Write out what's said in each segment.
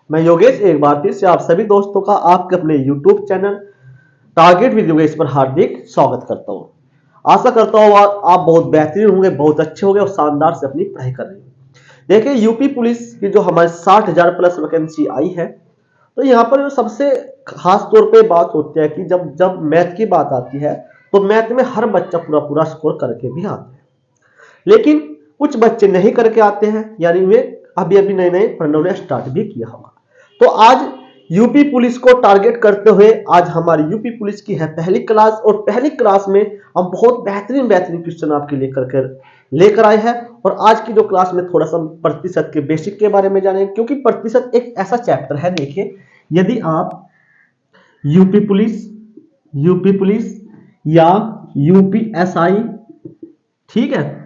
मैं योगेश एक बार फिर से आप सभी दोस्तों का आपके अपने YouTube channel target with Yogesh पर हार्दिक स्वागत करता हूं। आशा करता हूं आप बहुत बेहतरीन होंगे, बहुत अच्छे होंगे और शानदार से अपनी पढ़ाई कर रहे हैं। देखिए यूपी पुलिस की जो हमारे 60,000 प्लस वैकेंसी आई है, तो यहाँ पर जो सबसे खास तौर पे बात होती है कि जब जब मैथ की बात आती है तो मैथ में हर बच्चा पूरा पूरा स्कोर करके भी आता है, लेकिन कुछ बच्चे नहीं करके आते हैं, यानी वे अभी अभी नए नए पढ़ना उन्हें स्टार्ट भी किया होगा। तो आज यूपी पुलिस को टारगेट करते हुए आज हमारी यूपी पुलिस की है पहली क्लास, और पहली क्लास में हम बहुत बेहतरीन बेहतरीन क्वेश्चन आपके लेकर आए हैं। और आज की जो क्लास में थोड़ा सा प्रतिशत के बेसिक के बारे में जानेंगे, क्योंकि प्रतिशत एक ऐसा चैप्टर है। देखिए, यदि आप यूपी पुलिस या यूपीएसआई, ठीक है,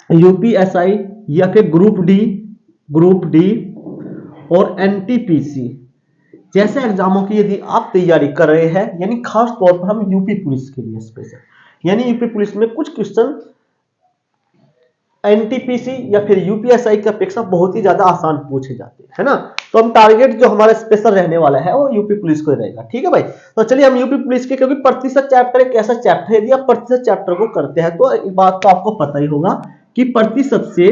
यूपीएसआई या फिर ग्रुप डी और एनटीपीसी जैसे एग्जामों की यदि आप तैयारी कर रहे हैं, यानी खास तौर पर हम यूपी पुलिस के लिए स्पेशल, यानी यूपी पुलिस में कुछ क्वेश्चन एनटीपीसी या फिर यूपीएसआई की अपेक्षा बहुत ही ज्यादा आसान पूछे जाते हैं, है ना। तो हम टारगेट जो हमारा स्पेशल रहने वाला है वो यूपी पुलिस को रहेगा, ठीक है भाई। तो चलिए हम यूपी पुलिस के, क्योंकि प्रतिशत चैप्टर एक ऐसा चैप्टर है, यदि आप प्रतिशत चैप्टर को करते हैं तो एक बात तो आपको पता ही होगा कि प्रतिशत से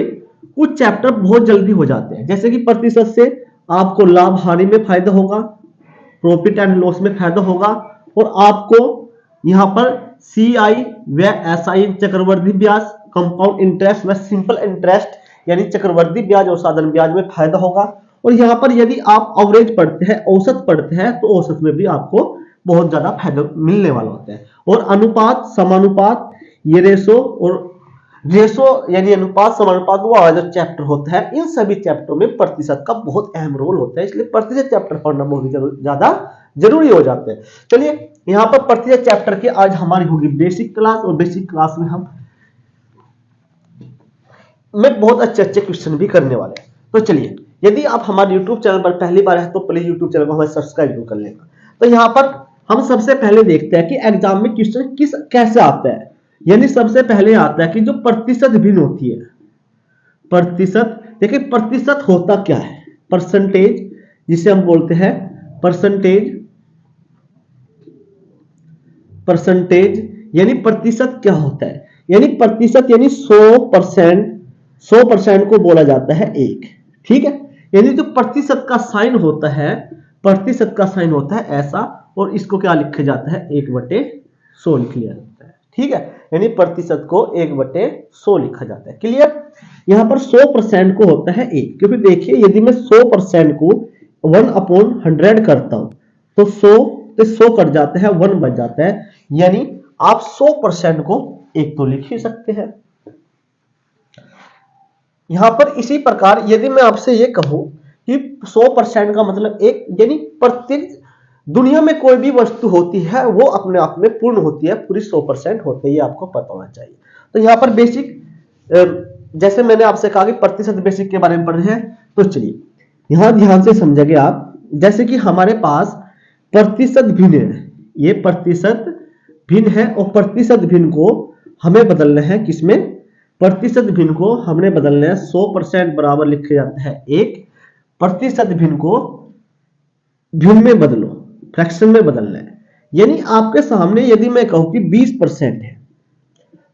कुछ चैप्टर बहुत जल्दी हो जाते हैं। जैसे कि प्रतिशत से आपको लाभ हानि में फायदा होगा, प्रॉफिट एंड लॉस में फायदा होगा, और आपको यहां पर सीआई व एसआई चक्रवर्ती ब्याज, कंपाउंड इंटरेस्ट व सिंपल इंटरेस्ट यानी चक्रवर्ती ब्याज और साधारण ब्याज में फायदा होगा। और यहां पर यदि आप एवरेज पढ़ते हैं, औसत पढ़ते हैं, तो औसत में भी आपको बहुत ज्यादा फायदा मिलने वाला होता है। और अनुपात समानुपात, ये रेशो यानी अनुपात समानुपात वो वाला जो चैप्टर होता है, इन सभी चैप्टरों में प्रतिशत का बहुत अहम रोल होता है, इसलिए प्रतिशत चैप्टर पढ़ना बहुत ज्यादा जरूरी हो जाते हैं। चलिए यहाँ पर प्रतिशत चैप्टर की आज हमारी होगी बेसिक क्लास, और बेसिक क्लास में हम बहुत अच्छे अच्छे क्वेश्चन भी करने वाले हैं। तो चलिए, यदि आप हमारे यूट्यूब चैनल पर पहली बार है तो प्लीज यूट्यूब चैनल को हमें सब्सक्राइब जरूर कर लेना। तो यहाँ पर हम सबसे पहले देखते हैं कि एग्जाम में क्वेश्चन कैसे आता है। यानी सबसे पहले आता है कि जो प्रतिशत भिन्न होती है, प्रतिशत। देखिए प्रतिशत होता क्या है, परसेंटेज जिसे हम बोलते हैं परसेंटेज यानी प्रतिशत क्या होता है, यानी प्रतिशत यानी 100% को बोला जाता है एक, ठीक है। यानी जो प्रतिशत का साइन होता है ऐसा, और इसको क्या लिखा जाता है 1/100 लिख लिया जाता है, ठीक है। यानी प्रतिशत को 1/100 लिखा जाता है, क्लियर। यहां पर 100% को होता है 1, क्योंकि देखिए यदि मैं 100% को 1/100 करता हूं तो 100 कट जाता है, 1 बच जाता है, यानी आप 100% को 1 तो लिख ही सकते हैं। यहां पर इसी प्रकार यदि मैं आपसे ये कहूं कि 100% का मतलब एक, यानी प्रत्येक दुनिया में कोई भी वस्तु होती है वो अपने आप में पूर्ण होती है, पूरी 100% होती है, ये आपको पता होना चाहिए। तो यहाँ पर बेसिक, जैसे मैंने आपसे कहा कि प्रतिशत बेसिक के बारे में पढ़ रहे हैं, तो चलिए यहां ध्यान से समझेंगे आप। जैसे कि हमारे पास प्रतिशत भिन्न है, ये प्रतिशत भिन्न है, और प्रतिशत भिन्न को हमें बदलना है किसमें, प्रतिशत भिन्न को हमने बदलना है 100% बराबर लिखा जाता है 1, प्रतिशत भिन्न को भिन्न में बदलो, फ्रैक्शन में बदलना है। यानी आपके सामने यदि मैं कहूं कि 20% है,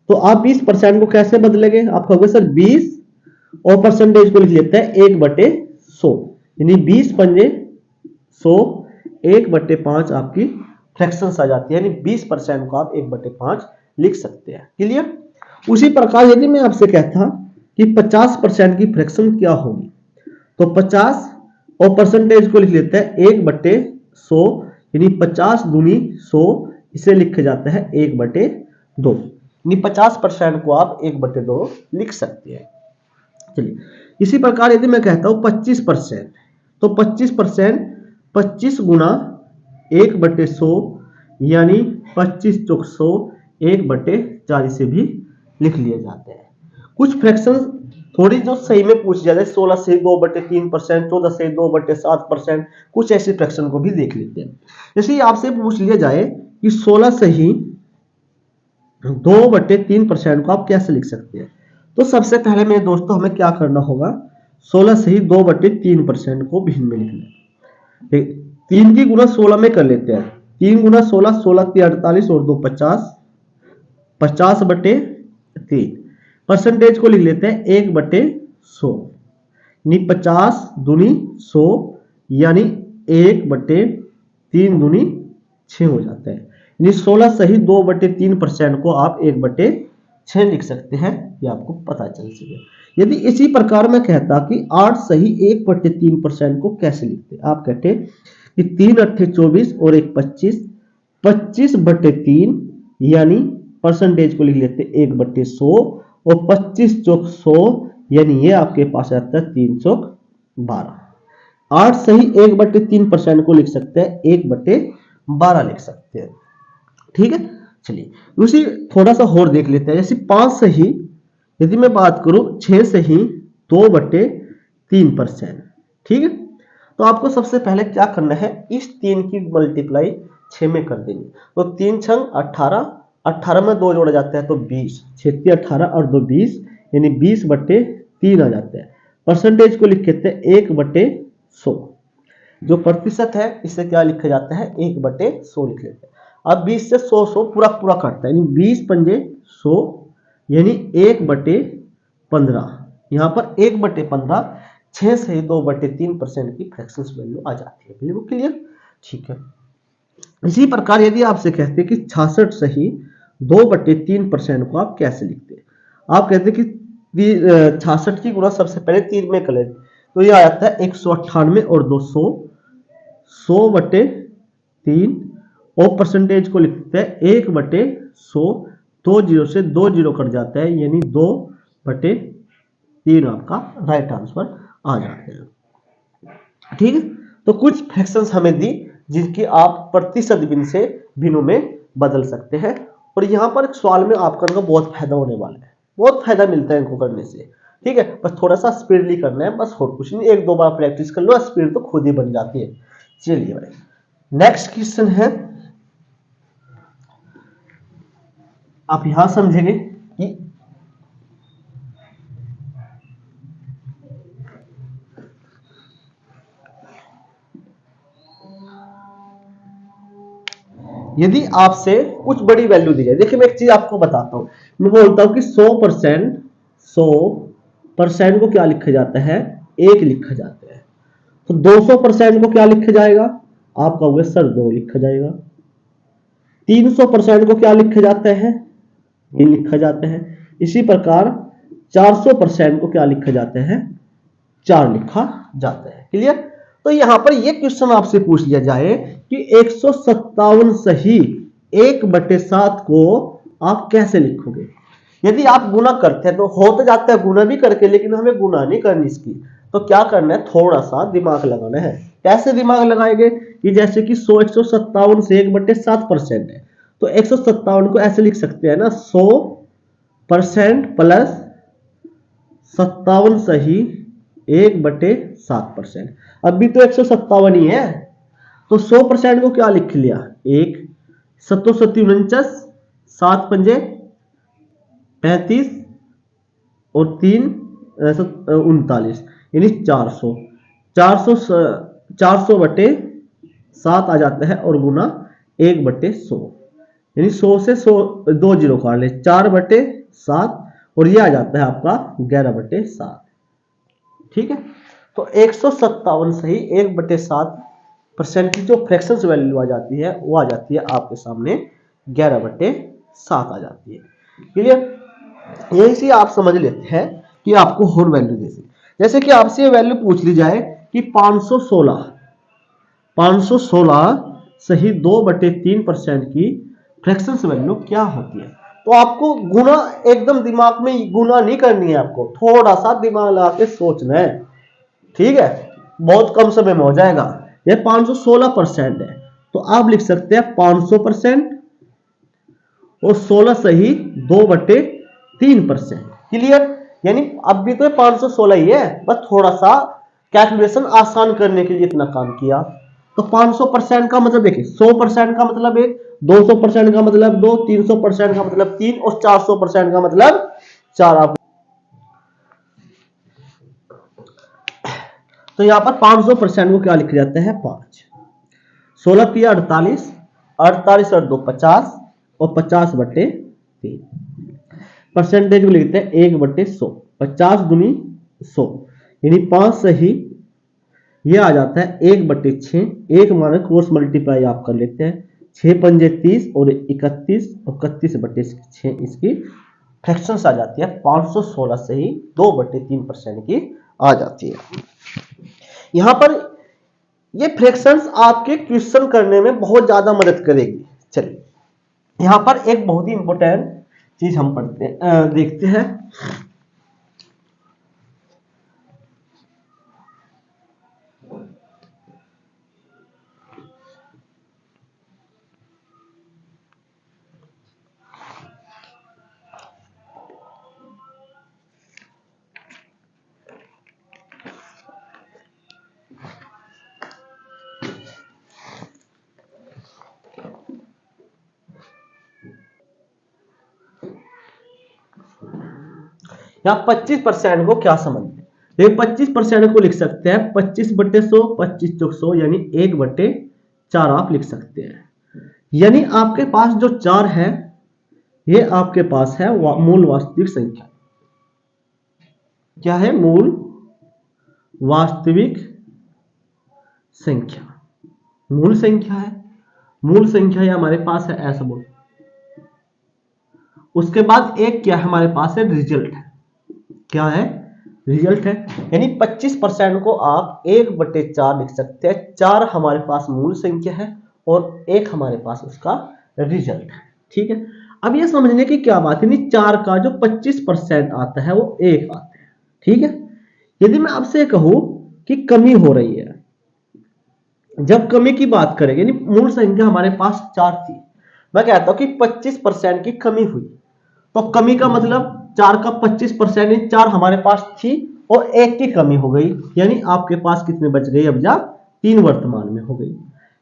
तो आप 20% को कैसे बदलेंगे, आप कहोगे सर 20 और परसेंटेज को लिख लेते हैं 1/100, यानी 20 पंजे 100, 1/5 आपकी फ्रैक्शंस आ जाती है, यानी 20% को आप 1/5 लिख सकते हैं, क्लियर। उसी प्रकार यदि मैं आपसे कहता कि 50% की फ्रैक्शन क्या होगी, तो 50 और परसेंटेज को लिख लेते हैं 1/100, यानी 50 दूनी 100, इसे लिखा जाता है 1/2, यानी 50% को आप 1/2 लिख सकते हैं। चलिए इसी प्रकार यदि मैं कहता हूं 25%, तो 25% 25 गुना 1/100, यानी 25 चौक 100, 1/4 से भी लिख लिए जाते हैं। कुछ फ्रैक्शन थोड़ी जो सही में पूछ जाते हैं, 16 से 2/3%, 14 से 2/7%, कुछ ऐसे फ्रैक्शन को भी देख लेते हैं। जैसे आपसे पूछ लिया जाए कि 16 से ही 2/3% को आप कैसे लिख सकते हैं, तो सबसे पहले मेरे दोस्तों हमें क्या करना होगा, 16 सही 2/3% को भिन्न में लिख लें। 3 की गुना 16 में कर लेते हैं। 3 गुना 16, 16 3 48 और 2 50, 50/3। परसेंटेज को लिख लेते हैं 1/100, यानी 50 दूनी 100, यानी 1/3 दूनी 6 हो जाता है। यानी 16 सही 2/3% को आप 1/6 लिख सकते हैं, ये आपको पता चल सके। यदि इसी प्रकार मैं कहता कि 8 सही 1/3% को कैसे लिखते, आप कहते कि 3 अट्ठे 24 और 1 25, 25/3, यानी परसेंटेज को लिख लेते 1/100 और 25 चौक 100, यानी ये आपके पास आता है 3 चौक 12। 8 सही 1/3% को लिख सकते हैं 1/12 लिख सकते हैं। ठीक है, चलिए उसी थोड़ा सा और देख लेते हैं। जैसे 5 सही, यदि मैं बात करूं 6 सही 2/3%। ठीक है, तो आपको सबसे पहले क्या करना है, इस 3 की मल्टीप्लाई 6 में कर देंगे। तो 3 छंग 18, 18 में 2 जोड़ा जाता है तो 20, 6 18 और 2 20, यानी 20/3 आ जाता है। परसेंटेज को लिख लेते हैं 1/100। जो प्रतिशत है इसे क्या लिखा जाता है, 1/100 लिख लेते हैं। अब 20 से 100 पूरा पूरा काटता है, यानी 20 पंजे 100, यानी 1/15। यहाँ पर 1/15, 6 से 2/3% की फ्रैक्शंस वैल्यू आ जाती है। बिल्कुल क्लियर, ठीक है। इसी प्रकार यदि आपसे कहते हैं कि 66 सही 2/3% को आप कैसे लिखते हैं, आप कहते हैं कि 66 की गुणा सबसे पहले 3 में कर लेते, तो ये आ जाता है 198 और 200, 100/3, और परसेंटेज को लिखते हैं 1/100। 2 जीरो से 2 जीरो कट जाता है, यानी 2/3 आपका राइट आंसर आ जाते हैं। ठीक है, तो कुछ फ्रैक्शंस हमें दी जिनकी आप प्रतिशत भिन्न से भिन्नों में बदल सकते हैं। और यहाँ पर एक सवाल में आपका बहुत फायदा होने वाला है, बहुत फायदा मिलता है इनको करने से। ठीक है, बस थोड़ा सा स्पीडली करना है, बस और कुछ नहीं, 1-2 बार प्रैक्टिस कर लो, स्पीड तो खुद ही बन जाती है। चलिए भाई, नेक्स्ट क्वेश्चन है, आप यहां समझेंगे कि यदि आपसे कुछ बड़ी वैल्यू दी जाए, देखिए मैं एक चीज आपको बताता हूं, मैं बोलता हूं कि 100% को क्या लिखा जाता है, 1 लिखा जाता है। तो 200% को क्या लिखा जाएगा, आप कहोगे सर 2 लिखा जाएगा। 300% को क्या लिखा जाता है, ये लिखा जाता है। इसी प्रकार 400% को क्या लिखा जाता है, 4 लिखा जाता है। क्लियर। तो यहां पर यह क्वेश्चन आपसे पूछ लिया जाए कि 157 सही 1/7 को आप कैसे लिखोगे। यदि आप गुना करते हैं तो हो तो जाता है गुना भी करके, लेकिन हमें गुना नहीं करनी इसकी, तो क्या करना है, थोड़ा सा दिमाग लगाना है। कैसे दिमाग लगाएंगे कि जैसे कि 157 से 1/7% है, तो 157 को ऐसे लिख सकते हैं ना, 100% प्लस 57 सही 1/7%। अभी तो 157 ही है, तो 100% को क्या लिख लिया, 1, 749, 7 पंजे 35 और 3 39, यानी 400। 400/7 आ जाता है और गुना 1/100, यानी 100 से 100 2 जीरो काट ले, 4/7, और ये आ जाता है आपका 11/7। ठीक है, तो 157 सही 1/7% की जो फ्रैक्शंस वैल्यू आ जाती है वो आ जाती है आपके सामने 11/7 आ जाती है। क्लियर। यही से आप समझ लेते हैं कि आपको और वैल्यू जैसे कि आपसे ये वैल्यू पूछ ली जाए कि 516 सही 2/3% की फ्रैक्शंस वैल्यू क्या होती है, तो आपको गुना एकदम दिमाग में गुना नहीं करनी है, आपको थोड़ा सा दिमाग लगा के सोचना है। ठीक है, बहुत कम समय में हो जाएगा। ये 516% है, तो आप लिख सकते हैं 500% और 16 सही 2/3%। क्लियर। यानी अब भी तो 516 ही है, बस थोड़ा सा कैलकुलेशन आसान करने के लिए इतना काम किया। तो 500% का मतलब देखिए, 100% का मतलब 1, 200% का मतलब 2, 300% का मतलब 3 और 400% का मतलब 4। आप तो यहाँ पर 500% को क्या लिखा जाता है 5। 16 3 48, 48 और 2 50 और 50/3। परसेंटेज को लिखते हैं 1/100, 50 दूनी 100, यानी 5 सही ये आ जाता है 1/6। एक माना क्रॉस मल्टीप्लाई आप कर लेते हैं, 6 पंजे 30 और 31 और 31/6 इसकी फ्रैक्शंस आ जाती है। 516 से ही 2/3% की आ जाती है। यहां पर ये फ्रैक्शंस आपके क्वेश्चन करने में बहुत ज्यादा मदद करेगी। चलिए यहां पर एक बहुत ही इंपॉर्टेंट चीज हम देखते हैं। यहाँ 25% को क्या समझते हैं, देखिए 25% को लिख सकते हैं 25/100, 25 चौक 100 यानी 1/4 आप लिख सकते हैं। यानी आपके पास जो 4 है ये आपके पास है मूल वास्तविक संख्या। क्या है? मूल वास्तविक संख्या, मूल संख्या है। मूल संख्या ये हमारे पास है ऐसा बोल। उसके बाद एक क्या हमारे पास है? रिजल्ट है। क्या है? रिजल्ट है। यानी 25% को आप 1/4 लिख सकते हैं। 4 हमारे पास मूल संख्या है और 1 हमारे पास उसका रिजल्ट है। ठीक है, अब ये समझने की क्या बात है, 4 का जो 25% आता है वो 1 आता है। ठीक है, यदि मैं आपसे कहूं कि कमी हो रही है, जब कमी की बात करेंगे, यानी मूल संख्या हमारे पास 4 थी, मैं कहता हूं कि 25% की कमी हुई, तो कमी का मतलब 4 का 25%, 4 हमारे पास थी और 1 की कमी हो गई, यानी आपके पास कितने बच गए? अब जा 3 वर्तमान में हो गई।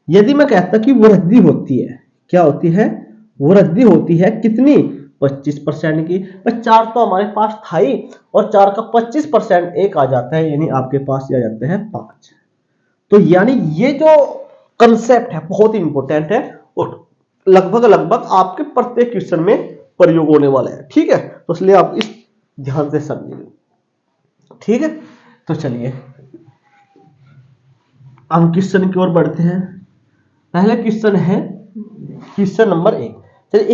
यदि मैं कहता कि वृद्धि होती है, क्या होती है? वृद्धि होती है कितनी? 25% की। पर 4 तो हमारे पास था ही और 4 का 25% 1 आ जाता है, यानी आपके पास आ जाता है 5। तो यानी ये जो कंसेप्ट है बहुत ही इंपॉर्टेंट है और लगभग लगभग आपके प्रत्येक क्वेश्चन में प्रयोग होने वाला है। ठीक है, तो इसलिए आप इस ध्यान से समझिए। ठीक है, तो चलिए हम क्वेश्चन की ओर बढ़ते हैं। पहला क्वेश्चन है क्वेश्चन नंबर 1। चलिए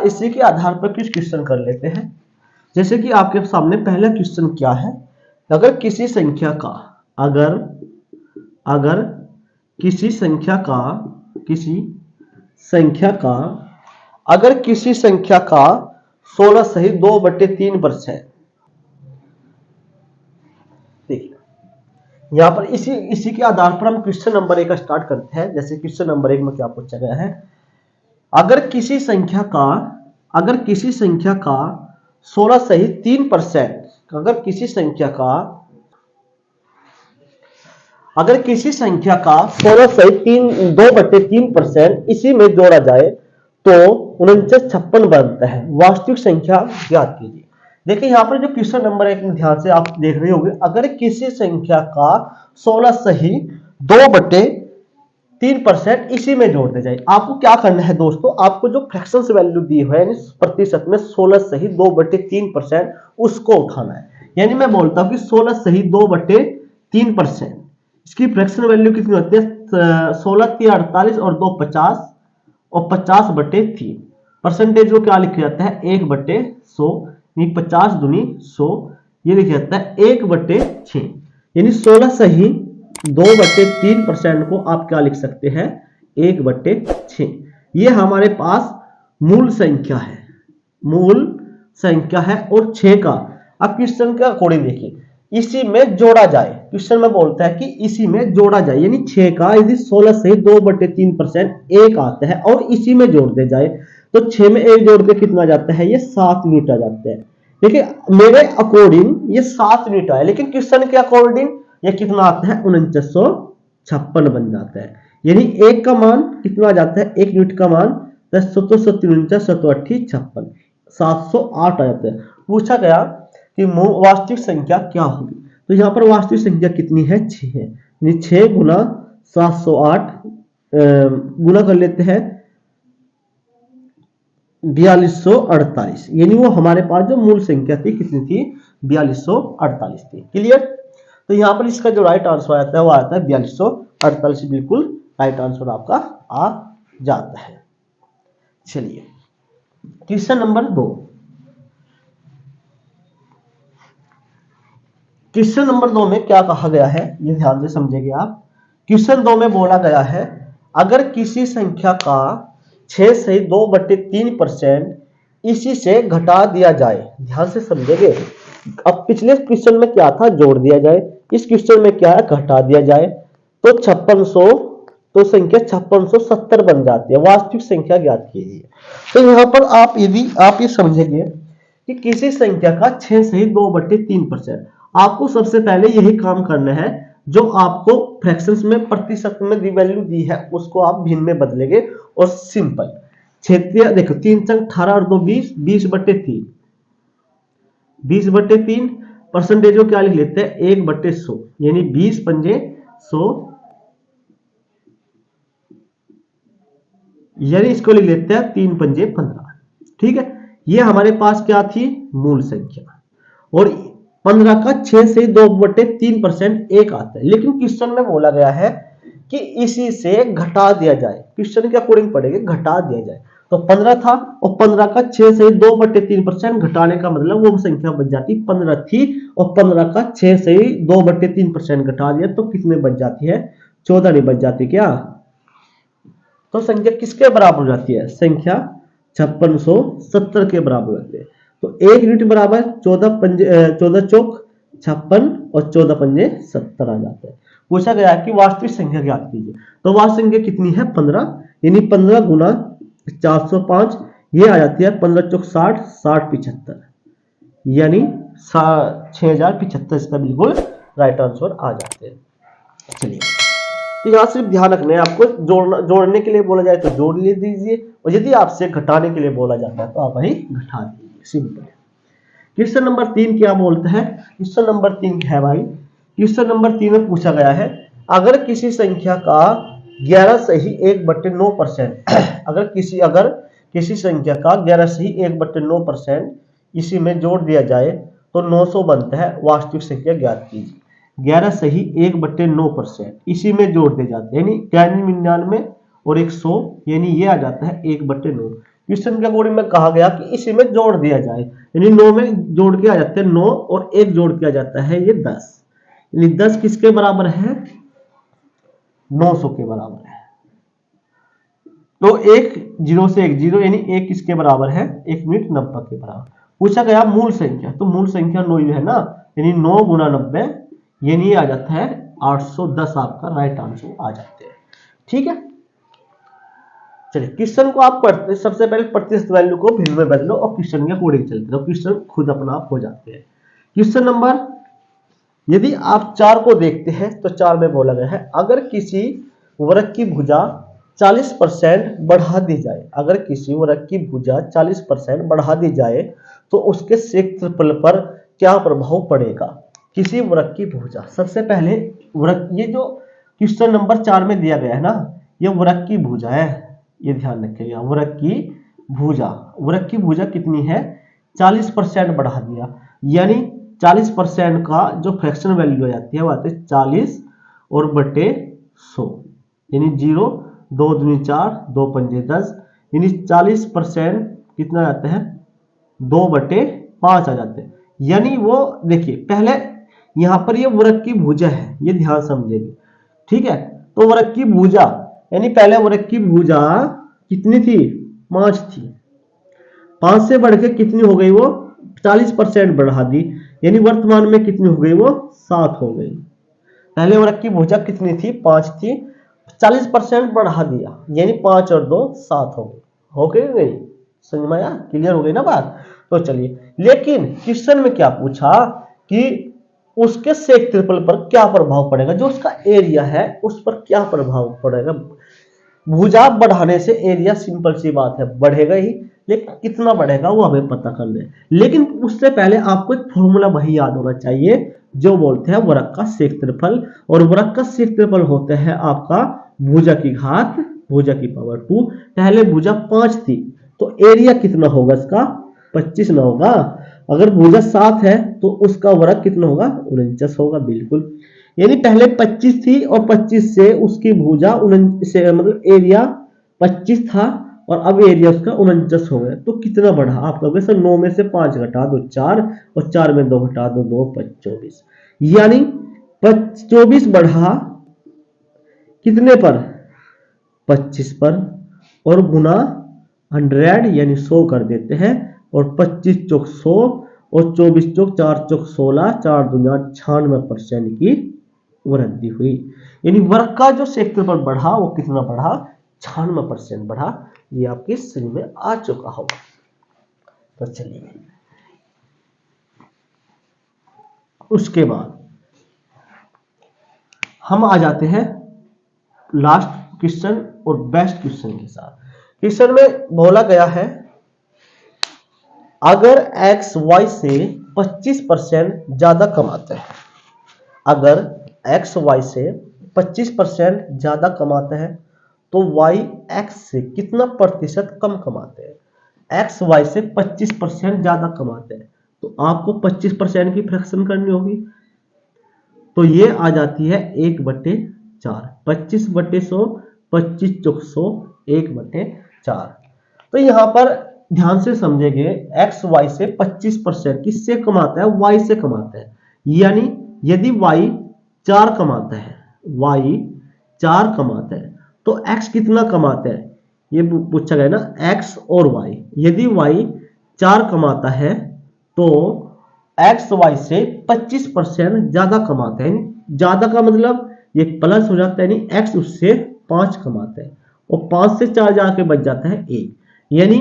इसी के आधार पर कुछ क्वेश्चन कर लेते हैं। जैसे कि आपके सामने पहला क्वेश्चन क्या है, अगर किसी संख्या का अगर किसी संख्या का अगर किसी संख्या का 16 सही 2/3%, देखिए यहां पर इसी के आधार पर हम क्वेश्चन नंबर 1 स्टार्ट करते हैं। जैसे क्वेश्चन नंबर 1 में क्या पूछा गया है, अगर किसी संख्या का 16 सही 3%, अगर किसी संख्या का 16 सही 2/3% इसी में जोड़ा जाए तो 4956 बनता है। वास्तविक संख्या ज्ञात कीजिए। देखिए यहां पर जो क्वेश्चन नंबर 1 में ध्यान से आप देख रहे होंगे, अगर किसी संख्या का 16 सही 2/3% इसी में जोड़ दे जाए, आपको क्या करना है दोस्तों, आपको जो फ्रैक्शंस वैल्यू दी है प्रतिशत में 16 सही 2/3% उसको उठाना है। यानी मैं बोलता हूं कि 16 सही 2/3%, इसकी फ्रैक्शन वैल्यू कितनी होती है? 16 3 48 और 2 50 और 50/3। परसेंटेज को क्या लिखा जाता है? 1/100, 50 दूनी 100, ये लिखा जाता है 1/6। यानी 16 सही 2/3% को आप क्या लिख सकते हैं? 1/6। ये हमारे पास मूल संख्या है और 6 का अब क्वेश्चन के अकॉर्डिंग देखिए इसी में जोड़ा जाए। क्वेश्चन में बोलता है कि इसी में जोड़ा जाए, यानी 6 का यदि 16 से 2/3% 1 आता है और इसी में जोड़ दे जाए तो 6 में 1 जोड़ के कितना जाता है? ये 7 यूनिट आ जाता है। देखिए मेरे अकॉर्डिंग ये 7 यूनिट आया, लेकिन क्वेश्चन के अकॉर्डिंग ये कितना आता है? 4956 बन जाता है। यानी 1 का मान कितना आ जाता है? 1 यूनिट का मान 10 7 49 708 आ जाता है। पूछा गया कि वास्तविक संख्या क्या होगी, तो यहाँ पर वास्तविक संख्या कितनी है, 6 है, यानी 6 गुना 708 गुना कर लेते हैं 4248, यानी वो हमारे पास जो मूल संख्या थी कितनी थी, 4248 थी। क्लियर। तो यहाँ पर इसका जो राइट आंसर आता है वो आता है 4248, बिल्कुल राइट आंसर आपका आ जाता है। चलिए क्वेश्चन नंबर 2। क्वेश्चन नंबर 2 में क्या कहा गया है, ये ध्यान से समझेंगे आप। क्वेश्चन 2 में बोला गया है अगर किसी संख्या का 6 से 2/3% इसी से घटा दिया जाए, ध्यान से समझेंगे। अब पिछले क्वेश्चन में क्या था, जोड़ दिया जाए, इस क्वेश्चन में क्या है, घटा दिया जाए। तो 5600, तो संख्या 5670 बन जाती है। वास्तविक संख्या ज्ञात कीजिए। तो यहाँ पर आप यदि आप ये समझेंगे कि किसी संख्या का 6 से 2/3%, आपको सबसे पहले यही काम करना है, जो आपको फ्रैक्शंस में प्रतिशत में दी वैल्यू दी है उसको आप भिन्न में बदलेंगे और सिंपल क्षेत्रीय देखो 3 चंग 18 और 2 20, 20/3, 20/3 परसेंटेज को क्या लिख लेते हैं, 1/100, यानी 20 पंजे 100, यानी इसको लिख लेते हैं 3 पंजे 15। ठीक है, ये हमारे पास क्या थी, मूल संख्या, और 15 का 6 से 2/3% एक आता है। लेकिन क्वेश्चन में बोला गया है कि इसी से घटा दिया जाए, क्वेश्चन के अकॉर्डिंग पढ़ेंगे, घटा दिया जाए। तो 15 था और 15 का 6 से 2/3% घटाने का मतलब वो संख्या बच जाती 15 थी, और 15 का 6 से 2/3% घटा दिया तो कितने बच जाती है, 14 नहीं बच जाती क्या। तो संख्या किसके बराबर हो जाती है, संख्या 5670 के बराबर होती है। तो 1 यूनिट बराबर 14 चौक 56 और 14 पंजे 70 आ जाते हैं। पूछा गया है कि वास्तविक संख्या ज्ञात कीजिए। तो वास्तविक संख्या कितनी है, 15, यानी 15 गुना 405, ये आ जाती है 15 चौक 60, 60 75, यानी 6075 इसका बिल्कुल राइट आंसर आ जाते हैं। चलिए, तो यहाँ सिर्फ ध्यान रखना है आपको, जोड़ने के लिए बोला जाए तो जोड़ ले दीजिए, और यदि आपसे घटाने के लिए बोला जाता है तो आप वही घटा दीजिए, सिंपल। क्वेश्चन नंबर 3 क्या बोलते हैं, क्वेश्चन नंबर 3 है भाई, क्वेश्चन नंबर 3 में पूछा गया है अगर किसी संख्या का 11 से ही 1/9%, अगर किसी संख्या का 11 से ही 1/9% इसी में जोड़ दिया जाए तो 900 बनता है, वास्तविक संख्या ज्ञात कीजिए। 11 से ही 1/9% इसी में जोड़ दिए जाते हैं, यानी 99 और 100, यानी ये आ जाता है 1/9। क्वेश्चन के अकॉर्डिंग में कहा गया कि इसी में जोड़ दिया जाए, यानी 9 में जोड़ के आ जाते हैं 9 और 1 जोड़ के आ जाता है ये 10, यानी 10 किसके बराबर है, 900 के बराबर है। तो 1 0 से 1 0, यानी 1 किसके बराबर है, 1 यूनिट 90 के बराबर। पूछा गया मूल संख्या, तो मूल संख्या 9 है ना, यानी 9 गुना 90, यानी आ जाता है 810, आपका राइट आंसर आ जाते हैं। ठीक है, चलिए क्वेश्चन को आप पढ़ते, सबसे पहले प्रतिशत वैल्यू को भिन्न में बदलो और क्वेश्चन के अकॉर्डिंग चलते रहो, क्वेश्चन खुद अपना आप हो जाते हैं। क्वेश्चन नंबर, यदि आप 4 को देखते हैं तो 4 में बोला गया है अगर किसी वृत्त की भुजा 40% बढ़ा दी जाए, अगर किसी वृत्त की भुजा 40% बढ़ा दी जाए तो उसके क्षेत्रफल पर क्या प्रभाव पड़ेगा। किसी वृत्त की भुजा, सबसे पहले वृत्त, ये जो क्वेश्चन नंबर 4 में दिया गया है ना, ये वृत्त की भुजा है, ये ध्यान रखिएगा, वृत्त की भुजा कितनी है, 40% बढ़ा दिया, यानी 40% का जो फ्रैक्शन वैल्यू आ जाती है वो आती है 40 और बटे 100, यानी 0 2 दूनी 4 2 पंजे 10, यानी 40% कितना आता है, 2/5 आ जाते हैं। यानी वो देखिए पहले यहां पर ये वृत्त की भुजा है, ये ध्यान समझेंगे। ठीक है, तो वृत्त की भुजा, यानी पहले वृत्त की भुजा कितनी थी, 5 थी, 5 से बढ़ के कितनी हो गई, वो 40% बढ़ा दी, यानी वर्तमान में कितनी हो गई, वो 7 हो गई। पहले वृत्त की भुजा कितनी थी, 5 थी, 40% बढ़ा दिया, यानी 5 और 2 7 हो गई, समझ में आया, क्लियर हो गई ना बात। तो चलिए, लेकिन क्वेश्चन में क्या पूछा कि उसके क्षेत्रफल पर क्या प्रभाव पड़ेगा, जो उसका एरिया है उस पर क्या प्रभाव पड़ेगा। भुजा बढ़ाने से एरिया सिंपल सी बात है बढ़ेगा ही, लेकिन कितना बढ़ेगा वो हमें पता करना है। लेकिन उससे पहले आपको एक फॉर्मूला वही याद होना चाहिए जो बोलते हैं वृक्क का क्षेत्रफल। और वृक्क का क्षेत्रफल होता है आपका भुजा की घात भुजा की पावर 2। पहले भुजा 5 थी तो एरिया कितना होगा इसका 25 ना होगा। अगर भुजा 7 है तो उसका वर्ग कितना होगा 49 होगा। बिल्कुल, यानी पहले 25 थी और 25 से उसकी भुजा से मतलब एरिया 25 था और अब एरिया उसका 49 हो गया। तो कितना बढ़ा आप कहोगे सर 9 में से 5 घटा दो 4 और 4 में 2 घटा दो 2 5 24, यानी 24 बढ़ा कितने पर 25 पर और गुना 100 यानी 100 कर देते हैं और 25 चौक 100 और 24 चौक 4 चौक 16 4 दूना 96% की वृद्धि हुई। यानी वर्ग का जो क्षेत्रफल बढ़ा वो कितना बढ़ा 96% बढ़ा। ये आपके समझ में आ चुका होगा। तो चलिए उसके बाद हम आ जाते हैं लास्ट क्वेश्चन और बेस्ट क्वेश्चन के साथ। क्वेश्चन में बोला गया है अगर x y से 25% ज्यादा कमाते हैं, अगर x y से 25% ज्यादा कमाते हैं तो y x से कितना प्रतिशत कम कमाते हैं। x y से 25% ज्यादा कमाते हैं तो आपको 25% की फ्रैक्शन करनी होगी। तो ये आ जाती है 1/4, 25/100, 25 चौक 100, 1/4। तो यहां पर ध्यान से समझेंगे एक्स वाई से 25% किससे कमाता है वाई से कमाता है। यानी यदि वाई 4 कमाता है, वाई 4 कमाता है तो एक्स कितना कमाता है ये पूछा गया ना, एक्स और वाई। यदि वाई 4 कमाता है तो एक्स वाई से 25% ज्यादा कमाता है। ज्यादा का मतलब ये प्लस हो जाता है, यानी एक्स उससे 5 कमाता है और 5 से 4 जाके बच जाता है 1, यानी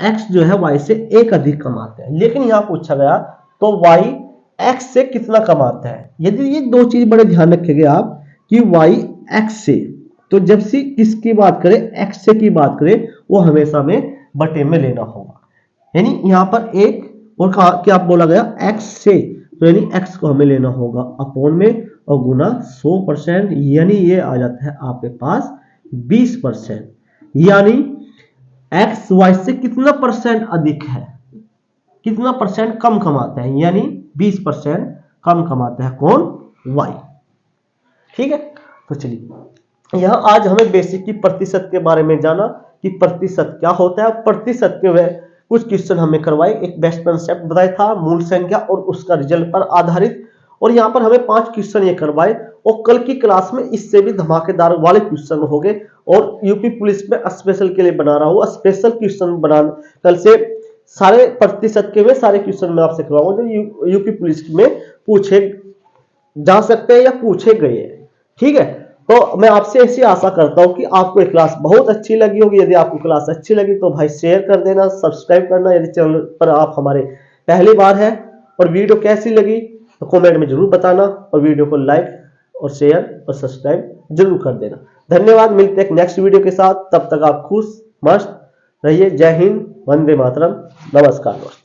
एक्स जो है वाई से 1 अधिक कमाता है। लेकिन यहां पूछा गया तो वाई एक्स से कितना कमाता है। यदि ये दो चीज बड़े ध्यान रखेंगे आप कि वाई एक्स से, तो जब से किसकी बात करें एक्स से की बात करें वो हमेशा में बटे में लेना होगा। यानी यहां पर एक और क्या बोला गया एक्स से, तो यानी एक्स को हमें लेना होगा अपॉन में और गुना 100%, यानी ये आ जाता है आपके पास 20%। यानी एक्स वाई से कितना परसेंट अधिक है, कितना परसेंट कम कमाता है, यानी 20% कम कमाता है कौन वाई। ठीक है, तो चलिए यहां आज हमें बेसिक की प्रतिशत के बारे में जाना कि प्रतिशत क्या होता है। प्रतिशत के वे कुछ क्वेश्चन हमें करवाए, एक बेस्ट कंसेप्ट बताया था मूल संख्या और उसका रिजल्ट पर आधारित, और यहां पर हमें 5 क्वेश्चन ये करवाए और कल की क्लास में इससे भी धमाकेदार वाले क्वेश्चन हो गए। और यूपी पुलिस में स्पेशल के लिए बना रहा हूं स्पेशल क्वेश्चन बना, कल से सारे प्रतिशत के वे सारे क्वेश्चन मैं आपसे करवाऊंगा जो यूपी पुलिस में पूछे जा सकते हैं या पूछे गए हैं। ठीक है, तो मैं आपसे ऐसी आशा करता हूं कि आपको ये क्लास बहुत अच्छी लगी होगी। यदि आपको क्लास अच्छी लगी तो भाई शेयर कर देना, सब्सक्राइब करना यदि चैनल पर आप हमारे पहली बार है, और वीडियो कैसी लगी तो कमेंट में जरूर बताना और वीडियो को लाइक और शेयर और सब्सक्राइब जरूर कर देना। धन्यवाद, मिलते हैं एक नेक्स्ट वीडियो के साथ, तब तक आप खुश मस्त रहिए। जय हिंद, वंदे मातरम, नमस्कार दोस्तों।